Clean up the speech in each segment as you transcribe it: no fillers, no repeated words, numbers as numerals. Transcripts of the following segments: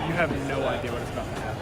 You have no idea what it's about to happen.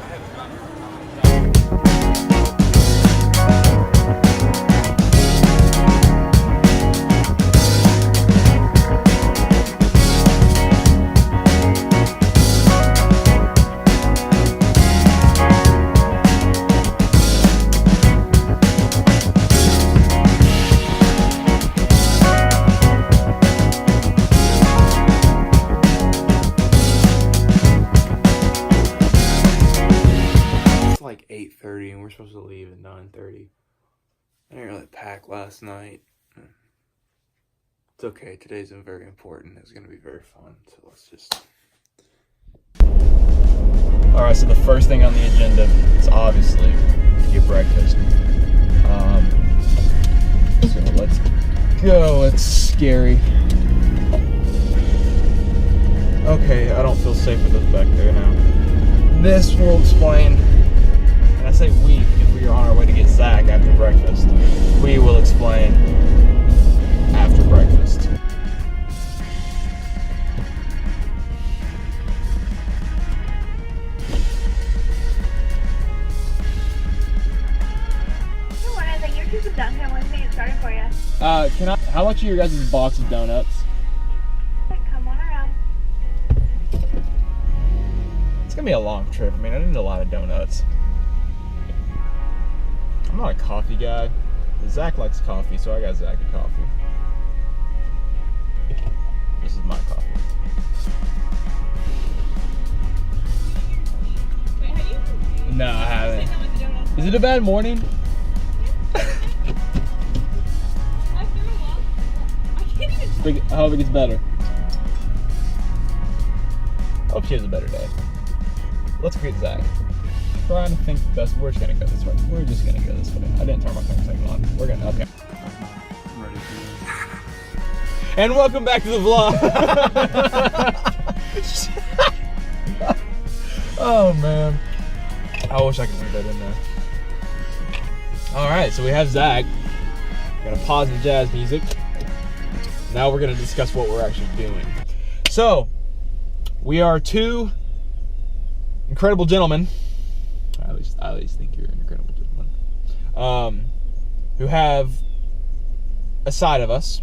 Like 8:30 and we're supposed to leave at 9:30. I didn't really pack last night. It's okay, today's very important. It's gonna be very fun, so let's just... Alright, so the first thing on the agenda is obviously to get breakfast. So let's go. It's scary. Okay, I don't feel safe with us back there now. This will explain. I say we because we are on our way to get Zach after breakfast. We will explain after breakfast. Good morning, I think you're too some Dunkin' with me. It started for you. How much are your guys' box of donuts? Come on around. It's gonna be a long trip. I mean, I need a lot of donuts. I'm not a coffee guy. Zach likes coffee, so I got Zach a coffee. This is my coffee. Wait, have you? No, I haven't. Is it a bad morning? I hope it gets better. I hope she has a better day. Let's greet Zach. Trying to think the best. We're just gonna go this way. We're just gonna go this way. I didn't turn my phone signal on. We're gonna, okay. I'm ready for this. And welcome back to the vlog. Oh man. I wish I could leave that in there. Alright, so we have Zach. We're gonna pause the jazz music. Now we're gonna discuss what we're actually doing. So, we are two incredible gentlemen. I at least think you're an incredible gentleman. Who have a side of us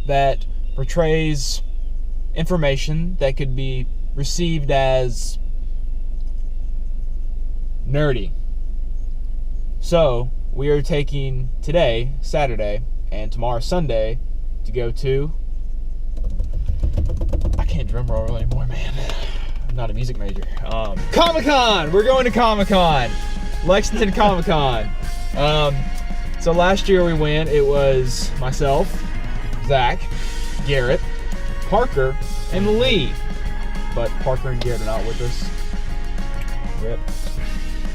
that portrays information that could be received as nerdy. So, we are taking today, Saturday, and tomorrow, Sunday, to go to... I can't drum roll anymore, man. I'm not a music major. Comic-Con! We're going to Comic-Con! Lexington Comic-Con. So last year we went, it was myself, Zach, Garrett, Parker, and Lee. But Parker and Garrett are not with us. Rip.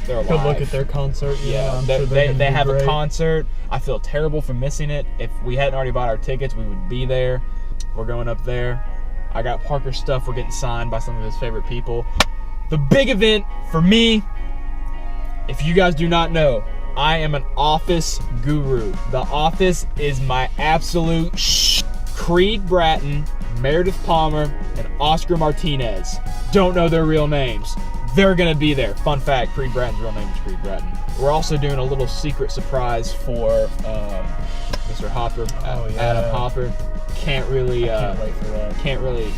They're alive. Good look at their concert. Yeah, they have a concert. I feel terrible for missing it. If we hadn't already bought our tickets, we would be there. We're going up there. I got Parker's stuff. We're getting signed by some of his favorite people. The big event for me, if you guys do not know, I am an Office guru. The Office is my absolute Creed Bratton, Meredith Palmer, and Oscar Martinez. Don't know their real names. They're gonna be there. Fun fact, Creed Bratton's real name is Creed Bratton. We're also doing a little secret surprise for Mr. Hopper, Adam Hopper. Can't really wait for that. Can't really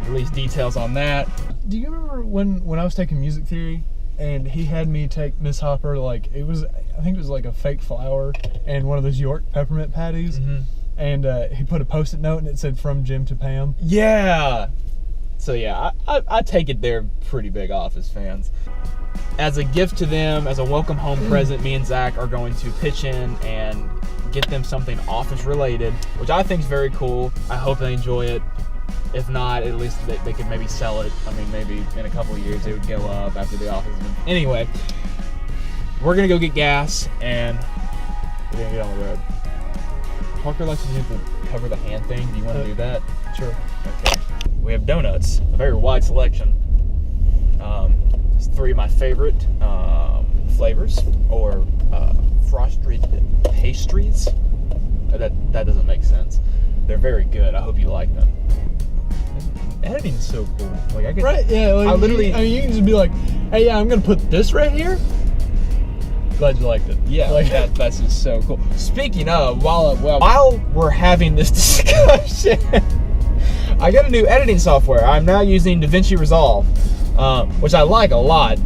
release details on that. Do you remember when I was taking music theory and he had me take Miss Hopper, like I think it was like a fake flower and one of those York peppermint patties, and he put a post-it note and it said "From Jim to Pam." Yeah. So yeah, I take it they're pretty big Office fans. As a gift to them, as a welcome home present, me and Zach are going to pitch in and get them something Office related, which I think is very cool. I hope they enjoy it. If not, at least they could maybe sell it. I mean, maybe in a couple of years it would go up after the Office. Anyway, we're gonna go get gas and we're gonna get on the road. Parker likes to do the cover the hand thing. Do you want to do that? Sure. Okay. We have donuts, a very wide selection. It's three of my favorite flavors, or frosted pastries. That doesn't make sense. They're very good. I hope you like them. editing is so cool. Like I get Right? Yeah. Like, I literally. I mean, you can just be like, hey, yeah, I'm gonna put this right here. Glad you liked it. Yeah, like that's just so cool. Speaking of, while we're having this discussion, I got a new editing software. I'm now using DaVinci Resolve, which I like a lot.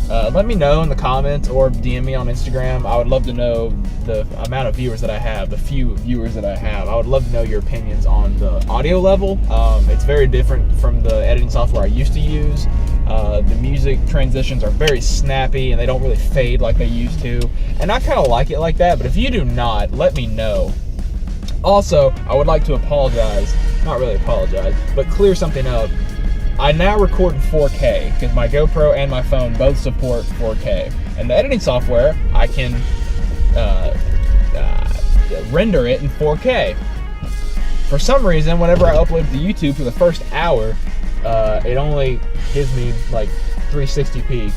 Let me know in the comments or DM me on Instagram. I would love to know the amount of viewers that I have, the few viewers that I have. I would love to know your opinions on the audio level. It's very different from the editing software I used to use. The music transitions are very snappy and they don't really fade like they used to. And I kind of like it like that, but if you do not, let me know. Also, I would like to apologize, not really apologize, but clear something up. I now record in 4K because my GoPro and my phone both support 4K. And the editing software, I can render it in 4K. For some reason, whenever I upload to YouTube for the first hour, it only gives me like 360p.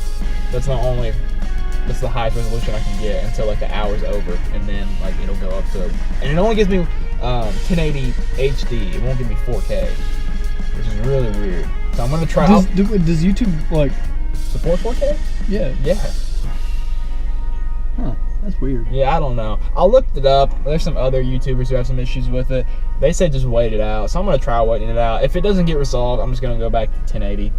That's the highest resolution I can get until like the hour's over, and then like it'll go up to, and it only gives me 1080 HD. It won't give me 4K, which is really weird. So I'm gonna try. Does YouTube like support 4K? Yeah. Yeah. Huh. That's weird. Yeah, I don't know. I looked it up. There's some other YouTubers who have some issues with it. They say just wait it out. So I'm gonna try waiting it out. If it doesn't get resolved, I'm just gonna go back to 1080.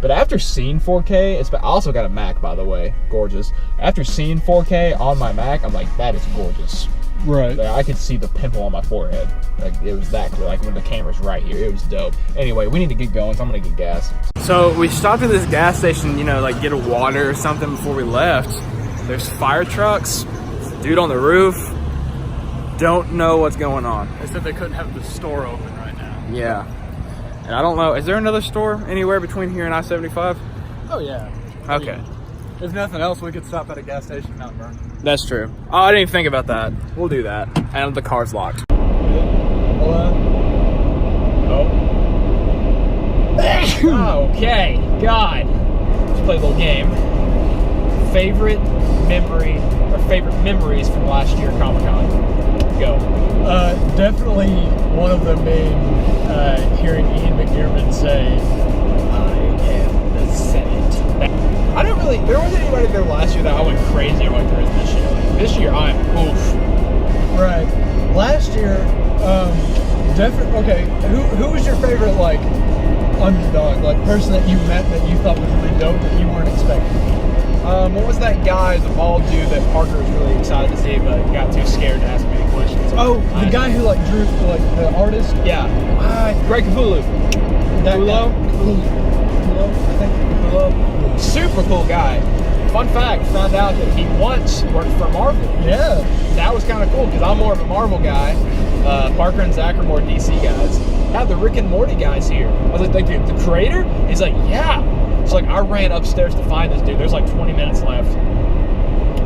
But after seeing 4K, I also got a Mac, by the way, gorgeous. After seeing 4K on my Mac, I'm like, that is gorgeous. Right. Like, I could see the pimple on my forehead. Like it was that clear. Like when the camera's right here, it was dope. Anyway, we need to get going, so I'm gonna get gas. So we stopped at this gas station, you know, like get a water or something before we left. There's fire trucks, dude on the roof. Don't know what's going on. They said they couldn't have the store open right now. Yeah. And I don't know, is there another store anywhere between here and I-75? Oh yeah. Okay. If nothing else, we could stop at a gas station in Mount Vernon. That's true. Oh, I didn't even think about that. We'll do that. And the car's locked. Hello? Oh. Okay. God. Let's play a little game. Favorite memories from last year Comic-Con. Go. Definitely one of them being hearing Ian McDiarmid say, "I am the Senate." I don't really. There wasn't anybody there last year that I went crazy like there is this year. This year I'm oof. Right. Last year, definitely. Okay. Who was your favorite like underdog, like person that you met that you thought was really dope that you weren't expecting? What was that guy, the bald dude that Parker was really excited to see, but got too scared to ask me any questions? Oh, the guy who like drew, like the artist. Yeah. Greg Capullo. Capullo, I think. Capullo. Super cool guy. Fun fact, found out that he once worked for Marvel. Yeah. That was kind of cool because I'm more of a Marvel guy. Parker and Zach are more DC guys. Have the Rick and Morty guys here. I was like, the creator? He's like, yeah. So like I ran upstairs to find this dude. There's like 20 minutes left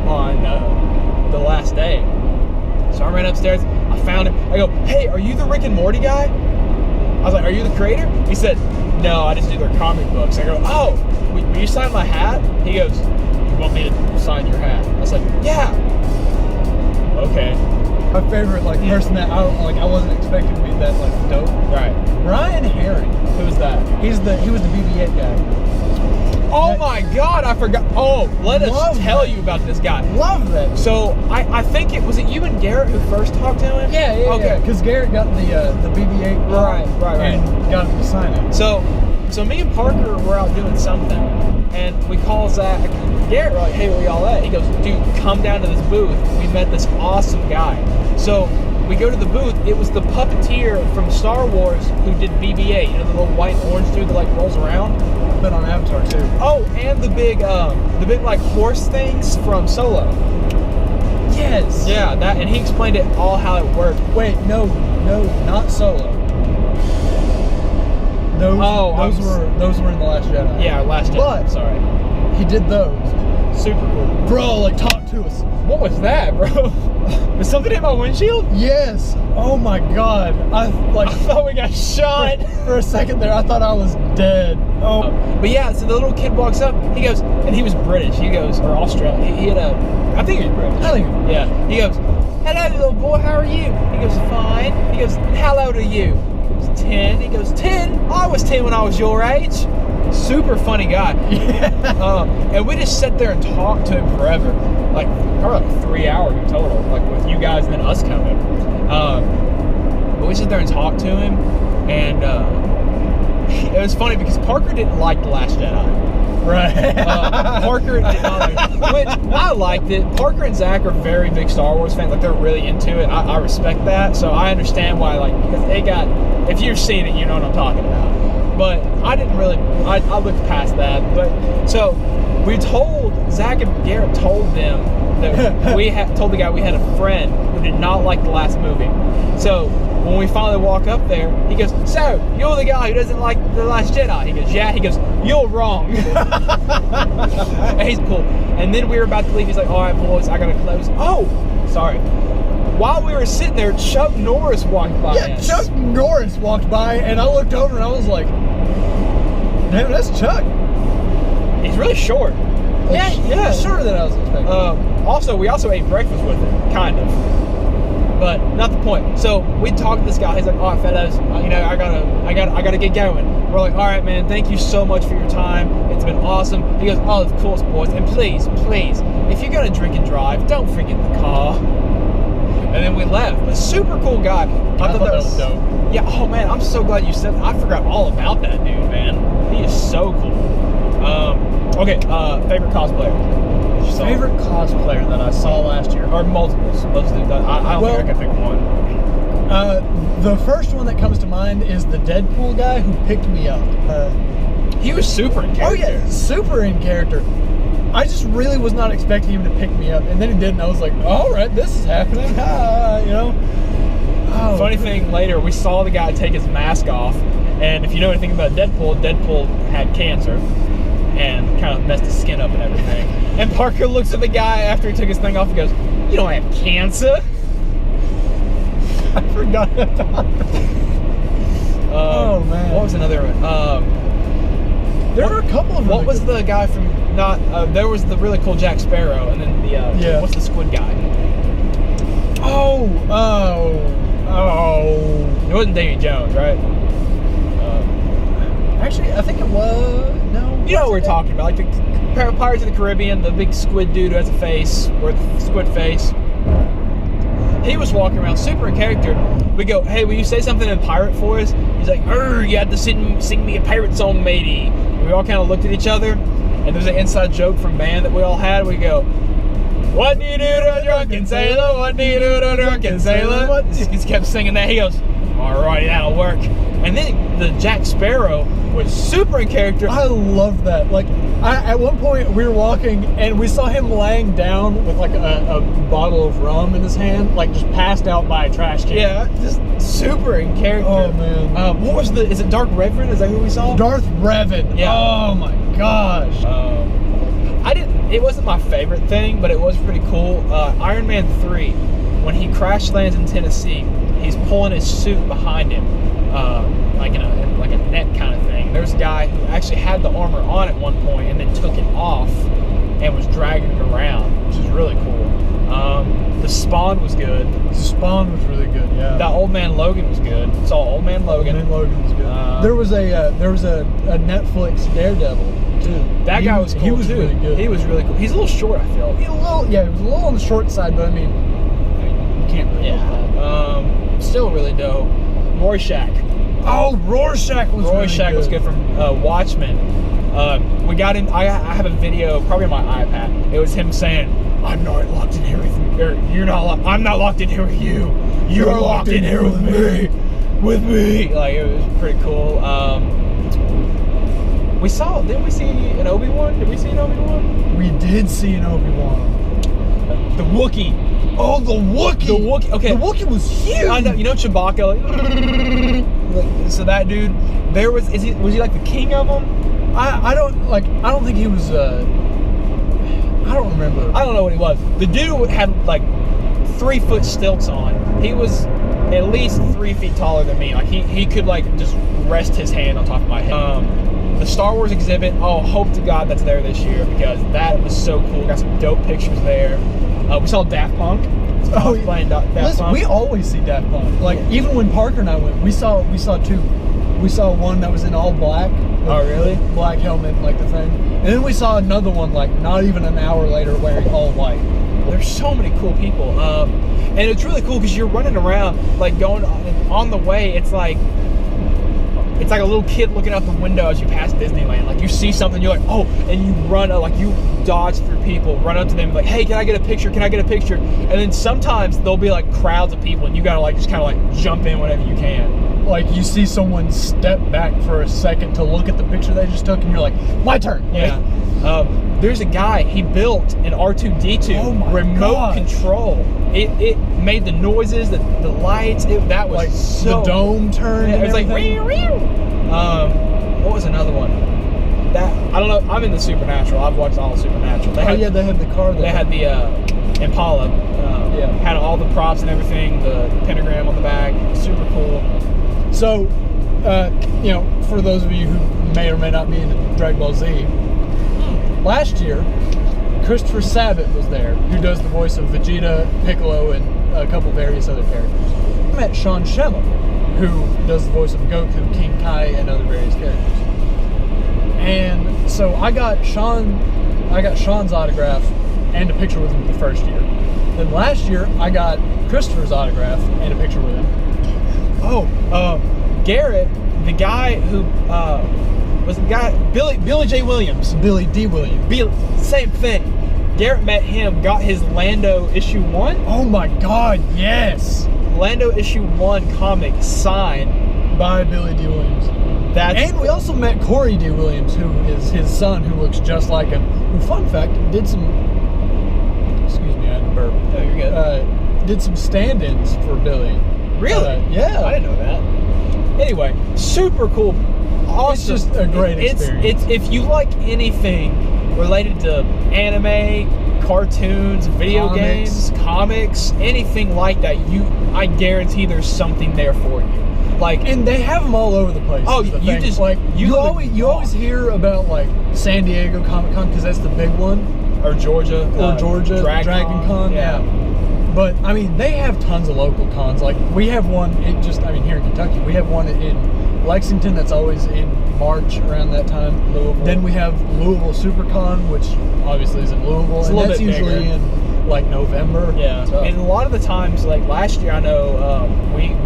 on the last day. So I ran upstairs, I found him. I go, hey, are you the Rick and Morty guy? I was like, are you the creator? He said, no, I just do their comic books. I go, oh, will you sign my hat? He goes, you want me to sign your hat? I was like, yeah. Okay. My favorite like person that I wasn't expecting to be that like dope. Right. Ryan Herring. Who's that? He was the BB-8 guy. Oh my God, I forgot. Oh, let us tell you about this guy. Love that. So I think was it you and Garrett who first talked to him? Yeah. Okay. Because Garrett got the BB-8 right, and got him to sign it. So me and Parker were out doing something, and we call Zach. Garrett, we're like, hey, where y'all at? He goes, dude, come down to this booth. We met this awesome guy. So we go to the booth. It was the puppeteer from Star Wars who did BB-8. You know, the little white and orange dude that like rolls around. Been on Avatar too. Oh, and the big like horse things from Solo. Yes. Yeah, that, and he explained it all how it worked. Wait, no, not Solo. Those were in the Last Jedi. Yeah, Last Jedi. But sorry, he did those. Super cool, bro. Like, talk to us. What was that, bro? Was something in my windshield? Yes. Oh my God. I thought we got shot. For a second there, I thought I was dead. Oh. But yeah, so the little kid walks up. He goes, and he was British. He goes, or Australian. He had I think he was British. I think. Yeah. He goes, hello, little boy. How are you? He goes, fine. He goes, how old are you? I was 10. He goes, 10? I was 10 when I was your age. Super funny guy. And we just sat there and talked to him forever. Like, probably like 3 hours in total, like with you guys and then us coming. But we sat there and talked to him, and it was funny because Parker didn't like The Last Jedi. Right. Parker did not, which I liked it. Parker and Zach are very big Star Wars fans. Like, they're really into it. I respect that. So I understand why, like, because it got, if you've seen it, you know what I'm talking about. But I didn't really, I looked past that. But, so, we told, Zach and Garrett told them that we had, told the guy we had a friend who did not like the last movie. So, when we finally walk up there, he goes, so, you're the guy who doesn't like The Last Jedi? He goes, yeah. He goes, you're wrong. And he's cool. And then we were about to leave. He's like, all right, boys, I got to close. Oh, sorry. While we were sitting there, Chuck Norris walked by us. Chuck Norris walked by, and I looked over and I was like, damn, that's Chuck. He's really short. Yeah. Shorter than I was expecting. We also ate breakfast with him, kind of. But not the point. So we talked to this guy. He's like, "All right, fellas, I gotta get going." We're like, "All right, man. Thank you so much for your time. It's been awesome." He goes, "Oh, of course, boys. And please, if you're gonna drink and drive, don't forget the car." And then we left. But super cool guy. I thought that was dope. Yeah. Oh man, I'm so glad you said that. I forgot all about that dude, man. He is so cool. Okay. Favorite cosplayer. Favorite cosplayer that I saw last year, or multiples. Let's do that. I don't think I can pick one. The first one that comes to mind is the Deadpool guy who picked me up. He was super in character. Oh yeah, super in character. I just really was not expecting him to pick me up, and then he did, and I was like, all right, this is happening. Oh, funny thing, later we saw the guy take his mask off, and if you know anything about Deadpool had cancer and kind of messed his skin up and everything. And Parker looks at the guy after he took his thing off and goes, "You don't have cancer." I forgot about that. Oh man. What was another one? There were a couple of. What was the guy from? There was the really cool Jack Sparrow, and then the what's the squid guy? Oh. It wasn't Davy Jones, right? Actually, I think it was. No. You know what we're talking about, like the Pirates of the Caribbean, the big squid dude who has a face, or the squid face. He was walking around super in character. We go, "Hey, will you say something in pirate for us?" He's like, "You have to sing me a pirate song, matey." We all kind of looked at each other, and there's an inside joke from band that we all had. We go, "What do you do to a drunken sailor? What do you do to a drunken sailor?" He just kept singing that. He goes, "Alrighty, that'll work." And then the Jack Sparrow was super in character. I love that. Like, at one point we were walking and we saw him laying down with like a bottle of rum in his hand, like just passed out by a trash can. Yeah, just super in character. Oh man. What was is it Darth Revan? Is that who we saw? Darth Revan. Yeah. Oh my gosh. It wasn't my favorite thing, but it was pretty cool. Iron Man 3, when he crash lands in Tennessee, he's pulling his suit behind him, like a net kind of thing. There's a guy who actually had the armor on at one point and then took it off and was dragging it around, which is really cool. The Spawn was good. The Spawn was really good. Yeah. That Old Man Logan was good. Saw Old Man Logan. Old Man Logan was good. There was a Netflix Daredevil too. That guy was cool. He was too. really good. He was really cool. He's a little short, I feel. He was a little on the short side, but I mean you can't really. Yeah. Still really dope. Rorschach. Oh, Rorschach was good from Watchmen. We got him. I have a video, probably on my iPad. It was him saying, "I'm not locked in here with you. Or, you're not. I'm not locked in here with you. You're locked in here with me. With me." Like, it was pretty cool. Didn't we see an Obi-Wan? Did we see an Obi-Wan? We did see an Obi-Wan. The Wookiee. Oh, the Wookiee. The Wookiee. Okay. The Wookiee was huge. I know. You know Chewbacca. Like, so that dude, was he like the king of them? I don't think he was. I don't remember. I don't know what he was. The dude had like 3 foot stilts on. He was at least 3 feet taller than me. Like he could like just rest his hand on top of my head. The Star Wars exhibit. Oh, hope to God that's there this year because that was so cool. Got some dope pictures there. We saw Daft Punk. cosplaying Daft Listen, Punk. we always see Daft Punk. Like even when Parker and I went, we saw two. We saw one that was in all black. Oh, really? Black helmet, like the thing. And then we saw another one, like not even an hour later, wearing all white. There's so many cool people, and it's really cool because you're running around, like going on the way. It's like a little kid looking out the window as you pass Disneyland. Like you see something, you're like, oh, and you run, like you dodge through people, run up to them, like, hey, can I get a picture? Can I get a picture? And then sometimes there'll be like crowds of people, and you gotta like just kind of like jump in whenever you can. Like you see someone step back for a second to look at the picture they just took, and you're like, my turn. Yeah. There's a guy, he built an R2-D2 remote control. It made the noises, the lights. That was like so. The dome turned. Yeah, it was like. everything. What was another one? That I don't know. I'm into Supernatural. I've watched all of Supernatural. They had the car there. They had the Impala. Had all the props and everything. The pentagram on the back. Super cool. So, for those of you who may or may not be into Dragon Ball Z, last year, Christopher Sabat was there, who does the voice of Vegeta, Piccolo, and a couple various other characters. I met Sean Schemmel, who does the voice of Goku, King Kai, and other various characters. And so I got Sean's autograph and a picture with him the first year. Then last year, I got Christopher's autograph and a picture with him. Garrett, the guy who was the guy Billy J. Williams. Billy D. Williams. Same thing. Garrett met him, got his Lando issue 1. Oh my God, yes! Lando issue 1 comic signed by Billy D. Williams. And we also met Corey D. Williams, who is his son, who looks just like him. Who, fun fact, did some. Excuse me, I had to burp. Oh, you're good. Did some stand-ins for Billy. Really? Yeah. I didn't know that. Anyway, super cool. Awesome. It's just a great experience. It's if you like anything related to anime, cartoons, video games, comics, anything like that, I guarantee there's something there for you. Like, and they have them all over the place. Oh, you just like you always hear about like San Diego Comic-Con because that's the big one, or Georgia, Dragon Con. Yeah. But I mean, they have tons of local cons. Like we have one. Here in Kentucky, we have one in Lexington that's always in March around that time. Louisville. Then we have Louisville SuperCon, which obviously is in Louisville, it's and that's usually bigger. In like November. Yeah, and a lot of the times, like last year, I know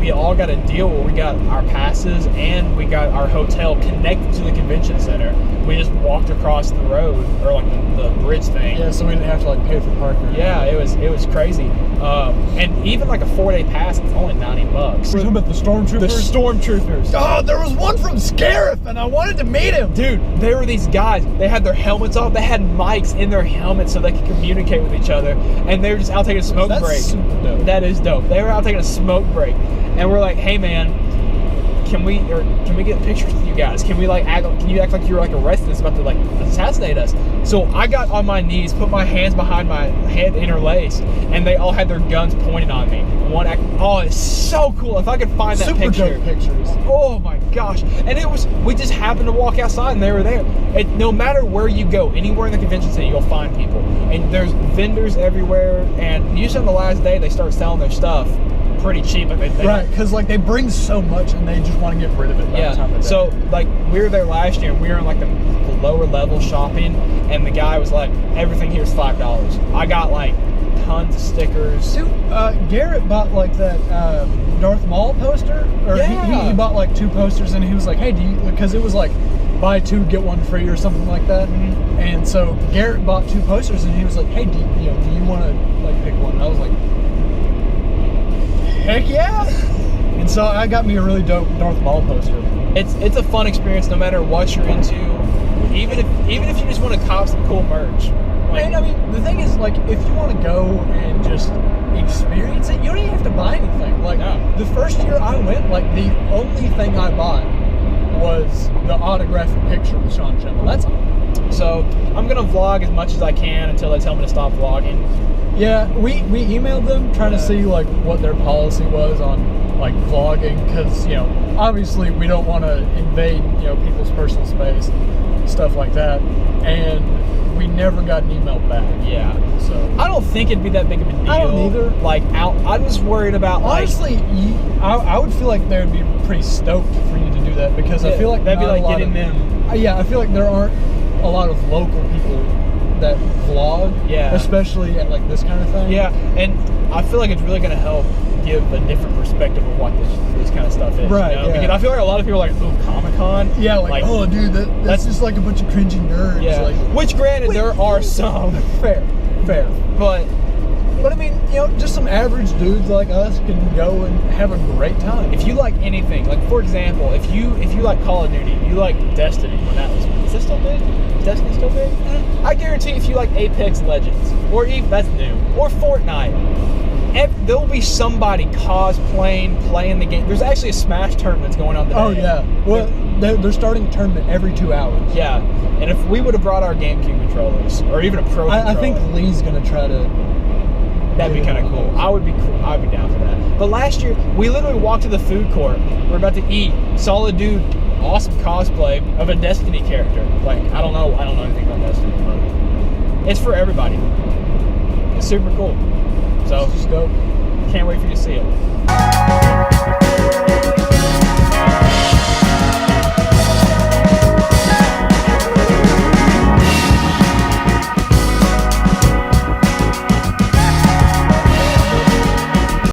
we all got a deal where we got our passes and we got our hotel connected to the convention center. We just walked across the road, or like the bridge thing. Yeah, so we didn't have to like pay for parking. Yeah, it was crazy. And even like a 4-day pass, it's only $90. We're talking about the Stormtroopers? The Stormtroopers. Oh, there was one from Scarif, and I wanted to meet him. Dude, there were these guys. They had their helmets off. They had mics in their helmets so they could communicate with each other. And they were just out taking a smoke break. That's super dope. That is dope. They were out taking a smoke break. And we're like, hey, man, can we get pictures with you guys? Can you act like you're like arrested and about to like assassinate us? So I got on my knees, put my hands behind my head interlaced, and they all had their guns pointed on me. It's so cool. If I could find that super dope pictures. Oh my gosh. And we just happened to walk outside and they were there. No matter where you go, anywhere in the convention center, you'll find people. And there's vendors everywhere, and usually on the last day they start selling their stuff pretty cheap. Right, because like they bring so much and they just want to get rid of it by the time of day. So like we were there last year and we were in like the lower level shopping, and the guy was like, everything here is $5. I got like tons of stickers. Dude, Garrett bought like that Darth Maul poster, or he bought like 2 posters, and he was like, hey, because it was like buy 2 get 1 free or something like that. Mm-hmm. And so Garrett bought 2 posters, and he was like, hey, do you want to like pick one? And I was like, heck yeah. And so I got me a really dope Darth Maul poster. It's a fun experience no matter what you're into, even if you just want to cop some cool merch. And I mean, the thing is, like, if you want to go and just experience it, you don't even have to buy anything. Like, the first year I went, like, the only thing I bought was the autographed picture with Sean Schemmel. That's all. So I'm gonna vlog as much as I can until they tell me to stop vlogging. Yeah, we emailed them trying to see like what their policy was on like vlogging, because obviously we don't want to invade people's personal space, stuff like that, and we never got an email back. Yeah. So I don't think it'd be that big of a deal. I don't either. Like, I'm just worried about honestly, I would feel like they would be pretty stoked for you to do that, because I feel like that'd be like getting them. Yeah, I feel like there aren't a lot of local people that vlog, especially at like this kind of thing. Yeah, and I feel like it's really going to help give a different perspective of what this kind of stuff is. Right. Yeah. Because I feel like a lot of people are like, ooh, Comic-Con. Yeah, like oh, dude, that's just like a bunch of cringy nerds. Yeah. Like, which, granted, there are some. Fair. But I mean, just some average dudes like us can go and have a great time. If you like anything, like for example, if you like Call of Duty, you like Destiny when that was, is that still big? Is Destiny still big? I guarantee if you like Apex Legends, or even, that's new, or Fortnite, there'll be somebody cosplaying, playing the game. There's actually a Smash tournament that's going on today. Oh yeah, well they're starting a tournament every 2 hours. Yeah, and if we would have brought our GameCube controllers, or even a Pro controller, I think Lee's gonna try to. That'd be kind of cool. I would be down for that. But last year, we literally walked to the food court. We're about to eat. Saw a dude, awesome cosplay of a Destiny character. Like, I don't know anything about Destiny, but it's for everybody. It's super cool. So, just go. Can't wait for you to see it.